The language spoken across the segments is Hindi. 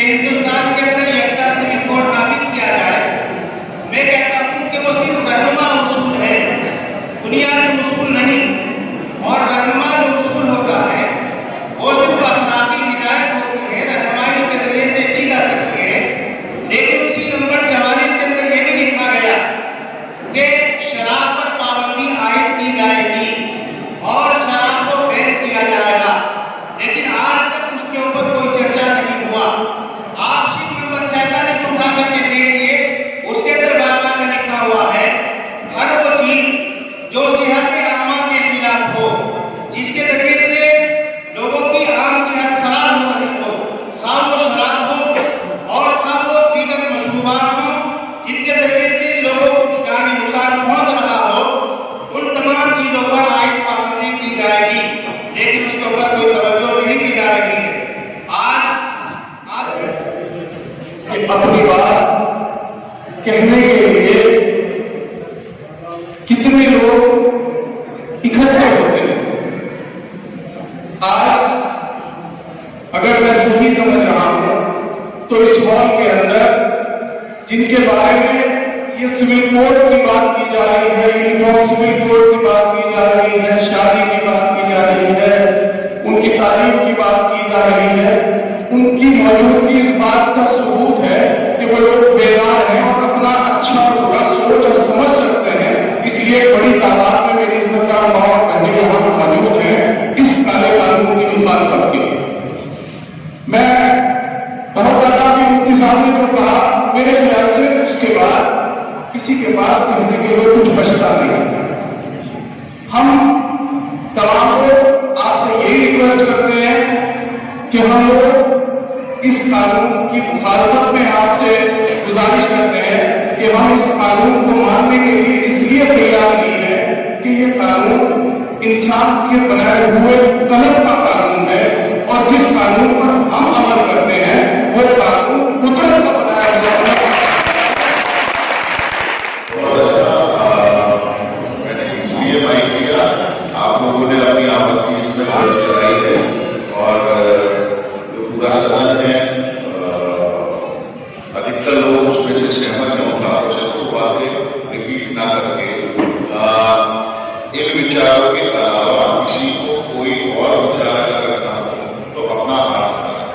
हिंदुस्तान के अंदर यक्षा सिविल कोड नामित किया जाए। मैं कहता हूँ कि वो सिर्फ रहनुमा उसूल है, बुनियादी उसूल नहीं। और रहनुमा जो उसूल होता है वो सिर्फ अखलाकी हिदायत होती है, रहनुमाई के जरिए से की जा सकती है। लेकिन उसी नंबर 44 के अंदर ये भी लिखा गया कि शराब पर पाबंदी आयद की जाएगी और शराब को बैन किया जाएगा। लेकिन आज तक उसके ऊपर कोई चर्चा नहीं हुआ। आप शीट नंबर 47 उठा करके देखिए, उसके अंदर बाकायदा लिखा हुआ है हर वो चीज जो सेहत आमा के खिलाफ हो, जिसके जरिए से लोगों की आम सेहत खराब हो रही हो, खा वो शराब हो और खा वो दीगर मशरूबात हो, जिनके जरिए से लोगों को जानी नुकसान पहुंच रहा हो, उन तमाम चीजों पर आयद पाबंदी की जाएगी। लेकिन उसके ऊपर कोई तवज्जो नहीं दी जा रही है। अपनी बात कहने के लिए कितने लोग इकट्ठे होते हैं। आज अगर मैं सही समझ रहा हूं तो इस हॉल के अंदर जिनके बारे में ये सिविल कोड की बात की जा रही है, यूनिफॉर्म सिविल कोड की बात की जा रही है, शादी की बात की जा रही है, उनकी तालीम की बात की जा रही है, उनकी मौजूदगी इस बात का सबूत है कि वो लोग बेदार हैं और अपना अच्छा और बुरा सोच और समझ सकते हैं। इसलिए बड़ी तादाद में मेरी सरकार और बहनें यहाँ मौजूद हैं इस काले कानून की मुखालफत के लिए। मैं बहुत ज्यादा भी मुफ्ती साहब ने जो कहा, मेरे ख्याल से उसके बाद किसी के पास कहने के लिए कुछ बचता नहीं। हम तमाम लोग आपसे यही रिक्वेस्ट करते हैं कि हम लोग इस कानून की मुखालफत में आपसे गुजारिश करते हैं कि हम इस कानून को मानने के लिए इसलिए तैयार नहीं है कि ये कानून इंसान के बनाए हुए कलम का कानून है और जिस कानून पर हम अमल करते हैं वो कानून कुदरत का बनाया हुआ है। मैंने इसलिए माइक किया, आप लोगों ने अपनी आपत्ति इसमें दर्ज कराई है और जो पूरा सदन है अधिकतर लोग उसमें से सहमत हैं। मुताबिक से तो बातें रिपीट ना करके इन विचारों के अलावा किसी को कोई और विचार अगर रखना हो तो अपना हाथ उठाएं।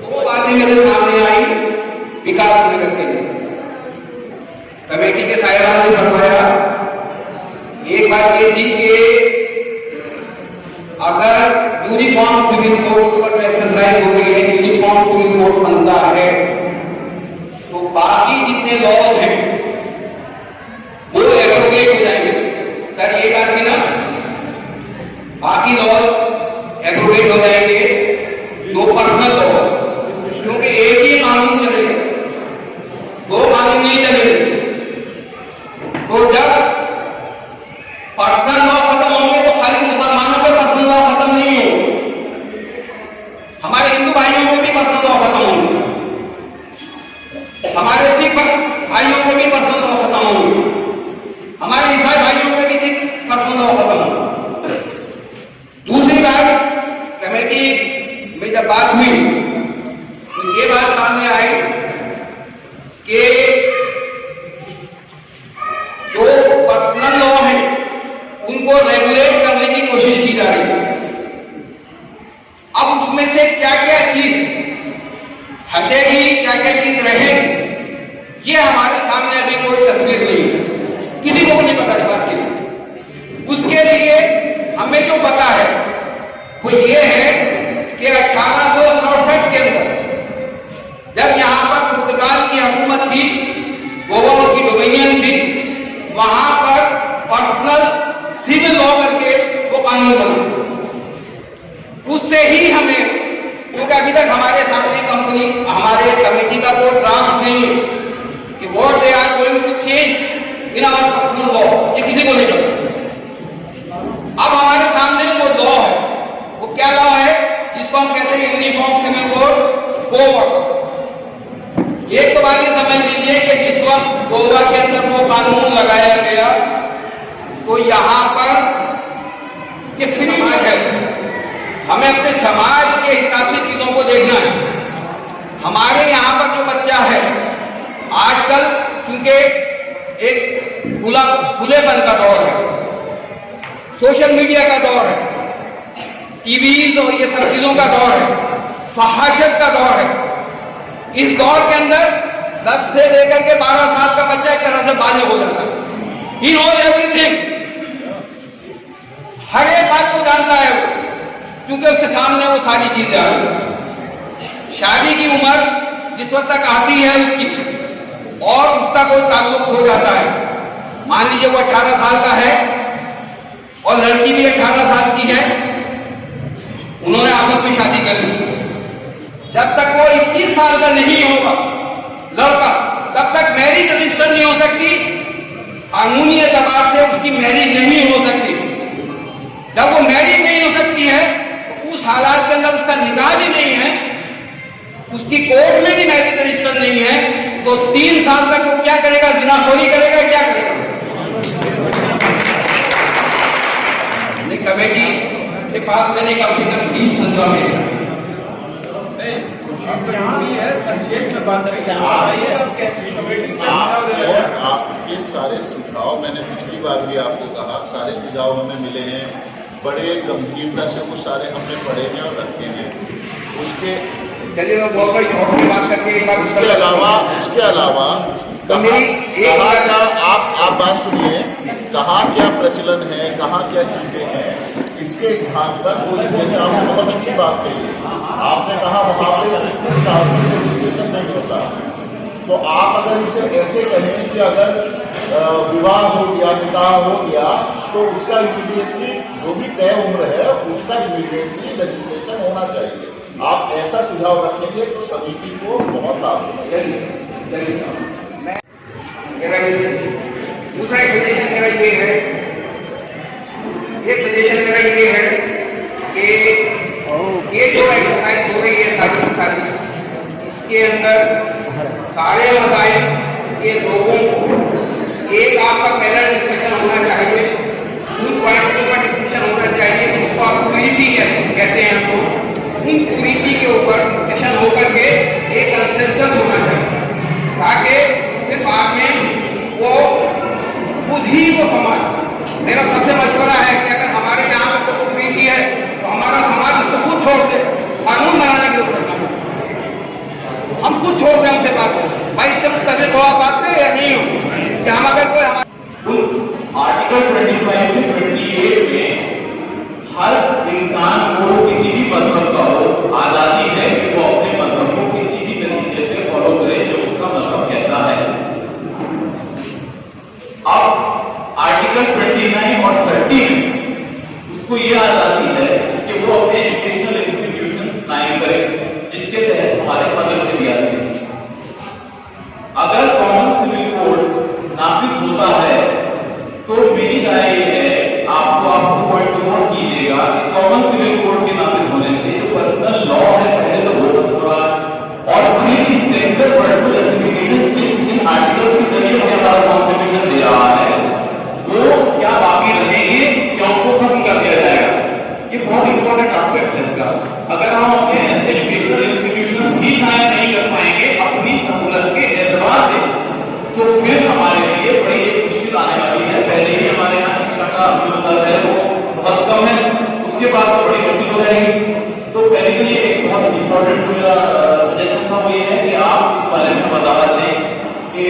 वो बातें मेरे सामने आई विकास नगर के लिए। कमेटी के साहिबान ने फरमाया, एक बात ये थी कि अगर यूनिफॉर्म सिविल कोड पर एक्सरसाइज हो रही है, यूनिफॉर्म सिविल कोड बनता है तो बाकी जितने लॉज हैं वो एब्रोगेट हो जाएंगे। सर ये बात थी ना, बाकी लॉज एब्रोगेट हो जाएंगे, दो पर्सनल लॉ, क्योंकि एक ही कानून चलेगा, दो कानून नहीं चलेंगे। तो जब पर्सनल लॉ खत्म होंगे तो खाली मुसलमानों के पर्सनल लॉ खत्म नहीं होंगे, हमारे हिंदू भाइयों के भी पर्सनल लॉ खत्म होंगे, हमारे सिख भाइयों के भी पर्सनल लॉ खत्म होंगे, हमारे ईसाई भाइयों के भी पर्सनल लॉ खत्म होंगे। दूसरी बात, कमेटी में जब बात हुई तो ये बात सामने आई कि जो पर्सनल लॉ है उनको रेगुलेट करने की कोशिश की जा रही है। अब उसमें से क्या क्या चीज हटेगी, क्या क्या चीज रहेगी, ये हमारे सामने अभी कोई तस्वीर नहीं है, किसी को नहीं पता इस बात की। उसके लिए हमें जो पता है वो ये है कि 1867 के अंदर जब यहां पर पुर्तगाल की हुकूमत थी, गोवा की डोमिनियन थी, वहां पर पर्सनल सिविल लॉ करके वो कानून बना। उससे ही हमें, क्योंकि अभी तक हमारे सामने कंपनी, हमारे कमेटी का कोई ड्राफ्ट नहीं है कि what they are going to change in our personal law, ये किसी को नहीं पता। अब हमारे सामने वो लॉ है, वो क्या लॉ है जिसको हम कहते हैं यूनिफॉर्म सिविल कोड। एक तो बात ये समझ लीजिए कि जिस वक्त गोवा के अंदर वो कानून लगाया गया तो यहाँ पर ये फ्री है, हमें अपने समाज के हिसाब से चीजों को देखना है। खुलेपन का दौर है, सोशल मीडिया का दौर है, टीवी और ये सब चीजों का दौर है, फहाशत का दौर है। इस दौर के अंदर 10 से लेकर के 12 साल का बच्चा एक तरह से बालिग हो जाता है। ही नोज एवरीथिंग, हर एक बात को जानता है वो, क्योंकि उसके सामने वो सारी चीजें आ रही। शादी की उम्र जिस वक्त तक आती है उसकी और उसका कोई ताल्लुक हो जाता है, मान लीजिए वो 18 साल का है और लड़की भी 18 साल की है, उन्होंने आपस में शादी कर ली। जब तक वो 21 साल का नहीं होगा लड़का, तब तक मैरिज रजिस्टर नहीं हो सकती, कानूनी एतबार से उसकी मैरिज नहीं हो सकती। जब वो मैरिज नहीं हो सकती है तो उस हालात के अंदर उसका निकाह भी नहीं है, उसकी कोर्ट में भी मैरिज रजिस्टर नहीं है, तो 3 साल तक वो क्या करेगा? जिनाखोरी करेगा, क्या करेगा? कमेटी के पास मैंने कम से कम 20 संख्या में संक्षेप में बात आपके सारे सुझाव मैंने पिछली बार भी आपको कहा, सारे सुझाव हमें मिले हैं, बड़े गंभीरता से वो सारे हमने पढ़े हैं और रखे हैं। उसके चलिए मैं बहुत बड़ी शॉर्ट में बात करके एक बार उसके अलावा तो मेरी आप बात सुनिए, कहाँ क्या प्रचलन है, कहाँ क्या चीजें हैं, इसके स्थान पर कोई, जैसे आपने बहुत अच्छी बात कही, आपने कहा वहाँ पे रजिस्ट्रेशन नहीं होता, तो आप अगर इसे ऐसे कहें कि अगर विवाह हो गया, निकाह हो गया, तो उसका इमीडिएटली जो भी तय उम्र है उसका इमीडिएटली रजिस्ट्रेशन होना चाहिए। आप ऐसा सुझाव रखेंगे तो समिति को बहुत लाभ होगा। दूसरा एक सजेशन मेरा ये है, कि ये जो एक्सरसाइज हो रही है सारी इसके अंदर सारे मसाइल के लोगों को एक आपका पैनल डिस्कशन होना चाहिए, उन पॉइंट्स के ऊपर डिस्कशन होना चाहिए, उसको आप कुरीति कहते हैं, हमको उन कुरीति के ऊपर डिस्कशन होकर के एक कंसेंसस होना चाहिए, ताकि फिर बाद में वो खुद ही वो समाज। मेरा सबसे मशवरा है कि अगर हमारे यहाँ पर कोई कुरीति है तो हमारा समाज उसको खुद छोड़ दे, कानून बनाने की जरूरत नहीं, हम खुद छोड़ दें उनसे बात हो, भाई इससे मुख्तलिफ हो बात से या नहीं हो, कि हम अगर कोई आर्टिकल 25 से 28 में हर इंसान को किसी भी मजहब का हो आजादी है कि वो अपने मजहब को किसी भी तरीके से फॉलो करे जो उसका मजहब कहता है। अब आर्टिकल 29 और 30 उसको ये आजादी है कि वो अपने एजुकेशनल इंस्टीट्यूशंस कायम करे, जिसके तहत हमारे मदरसे दिया है। अगर कॉमन सिविल कोड नाफिज होता है तो मेरी राय ये है, आपको पॉइंट नोट कीजिएगा कि कॉमन सिविल कोड के नाफिज होने से जो पर्सनल लॉ है पहले तो वो पूरा, और फिर इस सेक्टर पर जस्टिफिकेशन जिस इन आर्टिकल्स के जरिए हमें हमारा कॉन्स्टिट्यूशन दे रहा है वो क्या बाकी रहेंगे या उनको खत्म कर दिया जाएगा। ये बहुत इंपॉर्टेंट एस्पेक्ट है इसका। अगर हम अपने एजुकेशनल इंस्टीट्यूशन ही कायम नहीं कर पाएंगे अपनी सहूलत के एतबार से, तो फिर हमारे लिए बड़ी एक मुश्किल आने वाली है। पहले ही हमारे यहाँ शिक्षा का जो दर है वो बहुत कम है, उसके बाद तो बड़ी मुश्किल हो जाएगी। तो पहले तो ये एक बहुत इंपॉर्टेंट सजेशन था, वो ये है कि आप इस बारे में वजाहत दें कि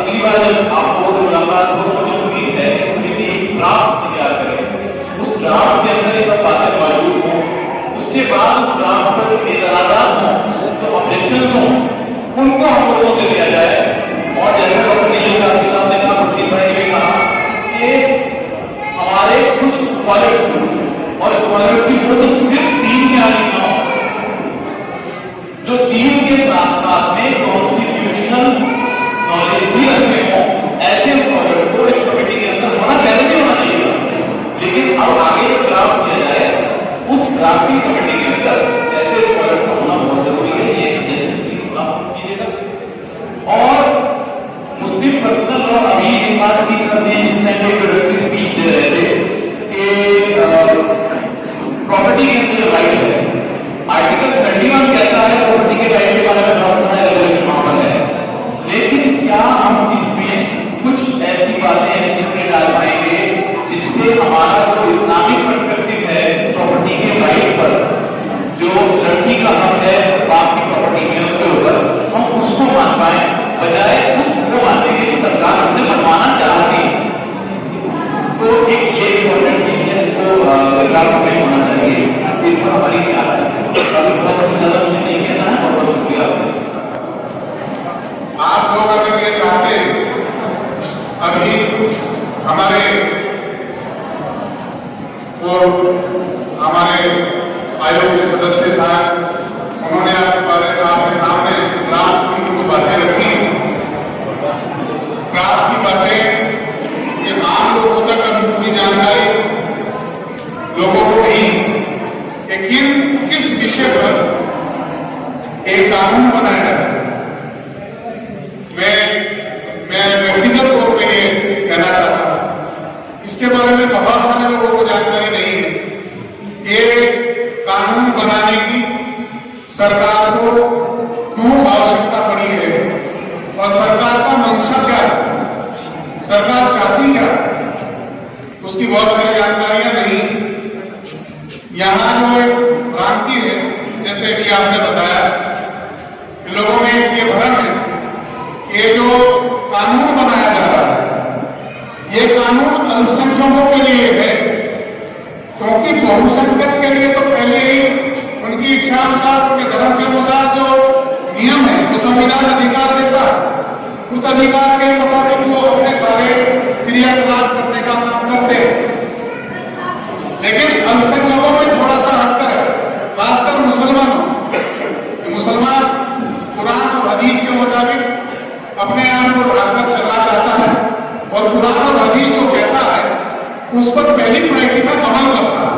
अगली बार जब आपको मुलाकात हो तो मुझे उम्मीद है कि समिति ड्राफ्ट तैयार करें, उस ड्राफ्ट के अंदर ये सब बातें मौजूद हों, उसके बाद उस ड्राफ्ट पर जो एतराज़ात हों, जो ऑब्जेक्शन हों, उनको हम लोगों से लिया जाए। और जैसे डॉक्टर नीलम काफी साहब ने कहा, खुर्शीद भाई ने कहा कि हमारे कुछ स्कॉलर्स और स्कॉलर्स की वो तो सिर्फ दीन के आलिम ना हो, जो दीन के साथ साथ में कॉन्स्टिट्यूशनल नॉलेज भी रखते हो, ऐसे स्कॉलर को इस कमेटी के अंदर होना पहले भी होना चाहिए। लेकिन अब आगे जो ड्राफ्ट किया जाए उस ड्राफ्टिंग कमेटी के अंदर ऐसे स्कॉलर का होना बहुत जरूरी है। ये सजेशन प्लीज आप कीजिएगा। और मुस्लिम पर्सनल लॉ, अभी एक बात की सर ने इंट्रोडक्टरी स्पीच दे रहे थे कि प्रॉपर्टी के अंदर जो राइट है, आर्टिकल 31 कहता है प्रॉपर्टी के राइट के बारे में बहुत सारे रेगुलेशन वहां पर है, लेकिन क्या हम इसमें कुछ ऐसी बातें हैं जिनके एक कानून बनाया है। मैं व्यक्तिगत तौर पे ये कहना चाहता हूं, इसके बारे में बहुत सारे लोगों को जानकारी नहीं है। ये कानून बनाने की सरकार को क्यों आवश्यकता पड़ी है और सरकार का मंशा क्या है, सरकार चाहती क्या, उसकी बहुत सारी जानकारियां नहीं। यहाँ जो भ्रांति है, जैसे कि आपने बताया, लोगों में ये भ्रम है, ये जो कानून बनाया जा रहा है ये कानून अल्पसंख्यकों के लिए है, क्योंकि बहुसंख्यक के लिए तो पहले ही उनकी इच्छा अनुसार, उनके धर्म के अनुसार जो नियम है, जो संविधान अधिकार देता है, उस अधिकार के मुताबिक वो अपने सारे क्रियाकलाप करने का काम करते हैं। लेकिन अल्पसंख्यकों में थोड़ा सा हटकर है, खासकर मुसलमानों। मुसलमान कुरान और हदीस के मुताबिक अपने आप को ढालकर चलना चाहता है और कुरान और हदीस जो कहता है उस पर पहली प्रायोरिटी में अमल करता है।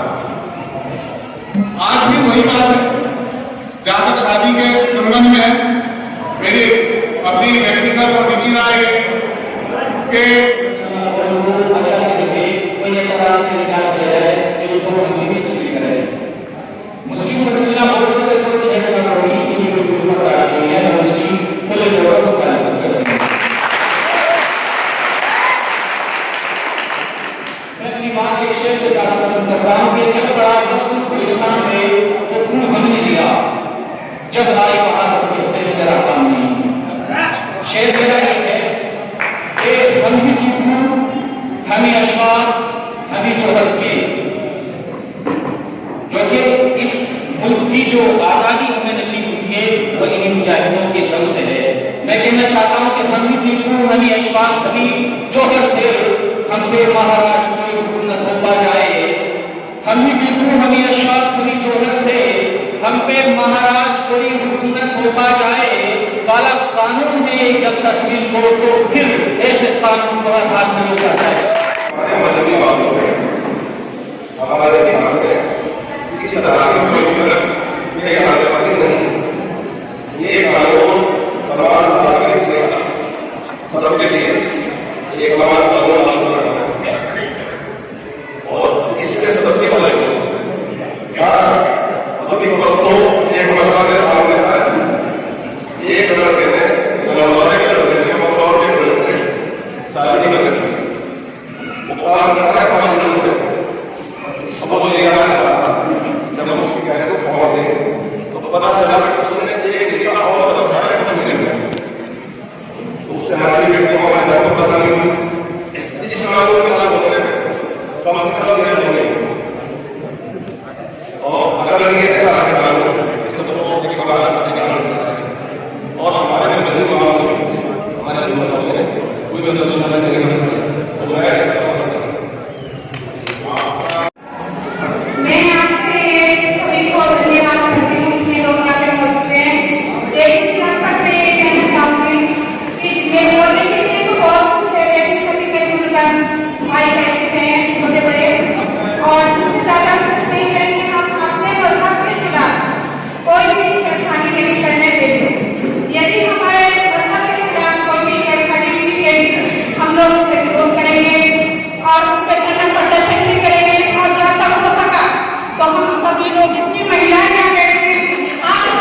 आज भी वही बात है। जहां तक शादी के संबंध में मेरी अपनी व्यक्तिगत और निजी राय के जब आई वहां तेरा काम नहीं। शेर मेरा ये है कि हम ही जीतू, हम ही अशफाक, हम ही जोहर के, जो कि इस मुल्क की जो आजादी हमें नसीब हुई है वो इन्हीं मुजाहिदों के दम से है। मैं कहना चाहता हूं कि हम ही जीतू, हम ही अशफाक, हम ही जोहर थे, हम पे महाराज कोई हुक्म न थोपा जाए। हम ही जीतू, हम ही अशफाक, हम ही जोहर थे, हम पे महाराज कोई हुक्म न थोपा जाए। काला कानून है जब सुप्रीम कोर्ट को, फिर ऐसे कानून पर हाथ में रोका जाए। हमारे मजहबी बातों पे, हमारे दिमाग पे किसी तरह की कोई गलत या साझेदारी नहीं। ये कानून समान नागरिक से सबके लिए एक समान कानून लागू करना है और इससे सबकी भलाई हो। अभी दोस्तों एक मसला मेरे सामने आता है। एक लड़के ने लड़के के लड़के से शादी कर रखी, वो काम करता है 5 साल में। अब वो ले आने वाला जब उसकी कहे तो पहुंचे तो पता चला कि उसने एक निकाह और बताया महीने में। उससे हमारी बेटी को हमारे घर को पसंद नहीं। इस कानून के लागू होने में कम से कम ये होने और अगर ये ऐसा है कानून जिसको एक सवाल और हमारे मजहबी मामलों में हमारे धर्म में कोई बदलाव नहीं है तो मैं ऐसा समझता हूं। मैं आपसे सभी को धन्यवाद करती हूँ कि लोग यहाँ पे मौजूद हैं। एक संकट में ये कहना चाहूंगी कि मैं बोलने के लिए तो बहुत कुछ है, लेकिन सभी के बुजुर्ग भाई बहन हैं, छोटे बड़े, और इससे ज्यादा कुछ नहीं है कि हम अपने मजहब के खिलाफ कोई भी छेड़खानी नहीं करने देंगे। यदि हमारे मजहब के खिलाफ कोई भी छेड़खानी की गई, हम लोग उससे विरोध करेंगे और उस पर कदम प्रदर्शन भी करेंगे। और जहाँ तक हो सका तो हम सभी लोग, जितनी महिलाएं यहाँ बैठी हैं, आप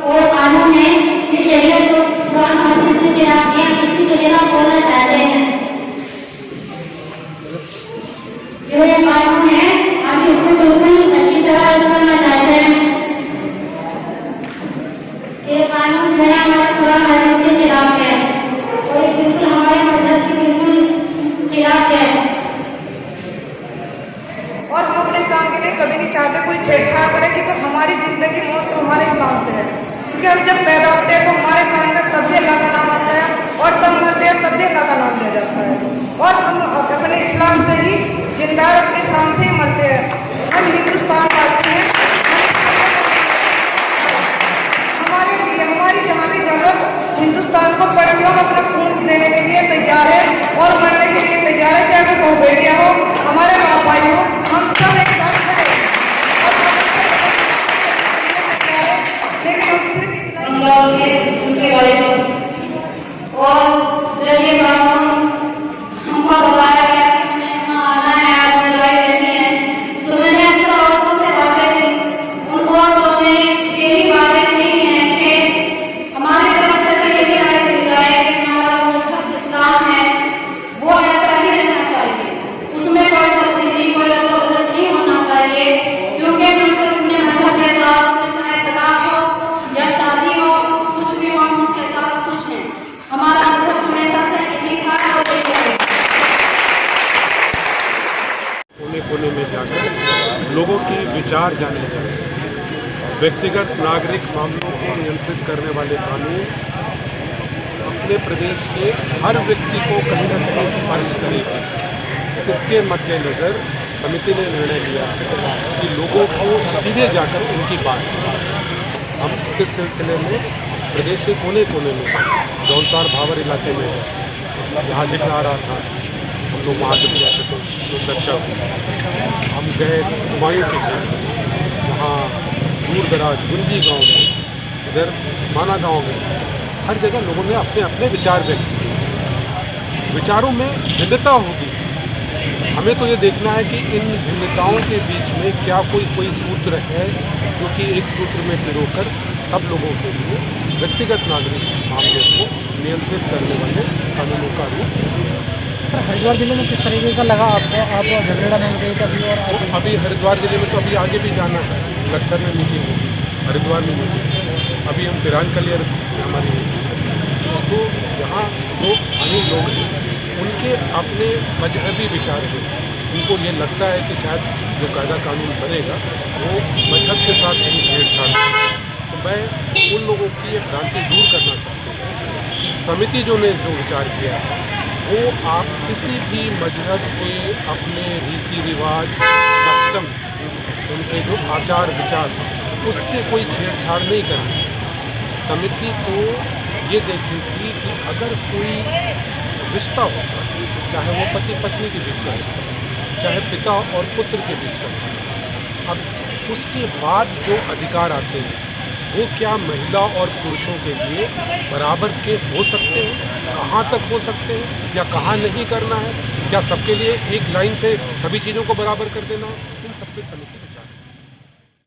और कानून है कि शरीयत को कुरान हदीस के खिलाफ या किसी के खिलाफ बोलना चाहते हैं। जो ये कानून है हम इसको बिल्कुल अच्छी तरह करना चाहते हैं। ये कानून जो है हमारे कुरान हदीस के खिलाफ है और ये बिल्कुल हमारे मजहब के बिल्कुल खिलाफ है। और हम अपने इस्लाम के लिए कभी नहीं चाहते कोई छेड़छाड़ करे, क्योंकि हमारी जिंदगी मौत तो हमारे इस्लाम से है। क्योंकि हम जब पैदा होते हैं तो हमारे कान में तब भी अल्लाह का नाम आता है और तब मरते हैं तब भी अल्लाह का नाम लिया जाता है। और हम अपने इस्लाम से ही जिंदा है, अपने इस्लाम से ही मरते हैं। हम हिंदुस्तान वासी हैं, हमारे लिए हमारी जहाँ भी जरूरत हिंदुस्तान को पड़ के हम अपना खून देने के लिए तैयार है और मरने के लिए तैयार है, चाहे वो बेटियां हो। हमारे कोने कोने में जाकर लोगों के विचार जाने जाए। व्यक्तिगत नागरिक मामलों को नियंत्रित करने वाले कानून अपने प्रदेश के हर व्यक्ति को कहीं न कहीं स्पर्श करेगी। इसके मद्देनज़र समिति ने निर्णय लिया कि लोगों को सीधे जाकर उनकी बात सुनें। हम इस सिलसिले में प्रदेश के कोने कोने में जौनसार भावर इलाके में यहाँ जिक्र आ रहा था, हम लोग वहाँ जब गए तो जो चर्चा हुई। हम गए हुमायूं के क्षेत्र, वहाँ दूर दराज गुंजी गाँव में, इधर माना गाँव में, हर जगह लोगों ने अपने अपने विचार व्यक्त किए। विचारों में भिन्नता होगी, हमें तो ये देखना है कि इन भिन्नताओं के बीच में क्या कोई सूत्र है जो कि एक सूत्र में पिरोकर सब लोगों के लिए व्यक्तिगत नागरिक मामलों को नियंत्रित करने वाले कानूनों का रूप। हरिद्वार जिले में किस तरीके का लगा आपको? आप झगड़ा में गए कभी? और अभी हरिद्वार जिले में तो अभी आगे भी जाना है, लक्सर में मीटिंग होगी, हरिद्वार में मीटिंग, अभी हम पिरान कलियर हमारी मीटिंग। तो यहाँ जो स्थानीय लोग हैं उनके अपने मजहबी विचार हैं, उनको ये लगता है कि शायद जो कायदा कानून बनेगा वो मजहब के साथ नहीं छेड़छाड़। तो मैं उन लोगों की ये भ्रांति दूर करना चाहता हूँ कि समिति जो ने जो विचार किया है वो आप किसी भी मजहब के अपने रीति रिवाज, कस्टम, उनके जो आचार विचार उससे कोई छेड़छाड़ नहीं करनी। समिति तो ये देखेगी कि अगर कोई रिश्ता होता है, चाहे वो पति पत्नी के बीच का रिश्ता, चाहे पिता और पुत्र के बीच का रिश्ता, अब उसके बाद जो अधिकार आते हैं वो क्या महिला और पुरुषों के लिए बराबर के हो सकते हैं, कहाँ तक हो सकते हैं या कहाँ नहीं करना है, क्या सबके लिए एक लाइन से सभी चीज़ों को बराबर कर देना है, इन सबके समिति